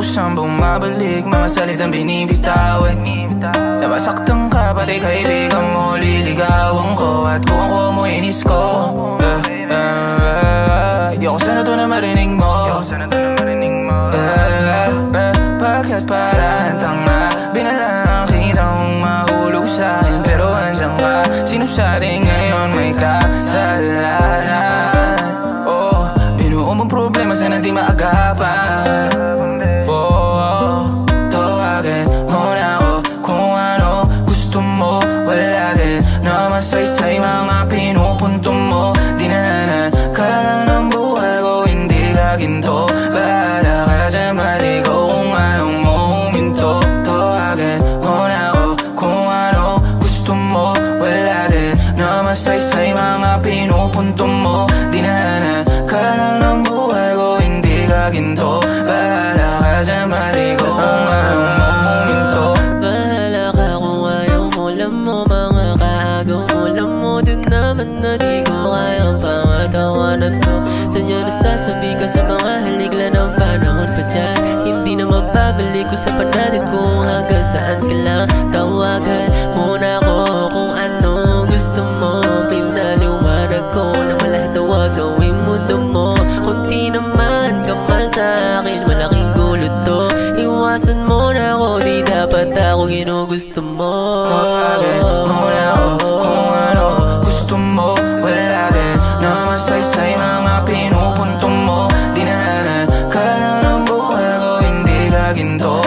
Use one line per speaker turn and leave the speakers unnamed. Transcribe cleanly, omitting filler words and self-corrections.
kusang bumabalik, mga salitang binibitawan. Napasaktan ka, pati kaibigan mo liligawan ko. At kung ako mo inis ko, ayoko sana to na marinig mo. Bakit parang tanga, binalang kitang mahulog sa'kin, pero andyan ka. Sino sa atin ngayon may kasalanan? Oh, binuo mong problema, sana di maagapan. Oh, tawagin mo na ako kung ano gusto mo. Wala din naman say mga pinupunto mo. Dinanan ka lang ng buhay ko, hindi ka ginto. Bahala ka dyan, maligaw kung ayaw mo huminto. Tawagin mo na ako kung ano gusto mo. Wala din naman say mga pinupunto mo. Dinanan ka lang ng buhay ko, hindi ka ginto. Bahala ka dyan, maligaw kung ayaw mo huminto.
Bahala ka kung ayaw mo, alam mo mga kaagaw mo. Alam mo din naman na di ko kayang pangatawanan to. Sadya nasasabi ka sa mga haligla ng panahon pa dyan. Hindi na mababalik, usapan natin kung hanggang saan ka lang. Tawagan mo na ako kung ano gusto mo. Pinaliwanag ko na malahat na wag gawing mundo mo. Kung di naman ka man sa akin, malaking gulo to. Iwasan mo na ako, di dapat ako ginugusto mo.
Tawagin mo na ako kung ano gusto mo. Wala din naman say mga pinupunto mo. Dinanan ka lang ng buhay ko, hindi ka ginto.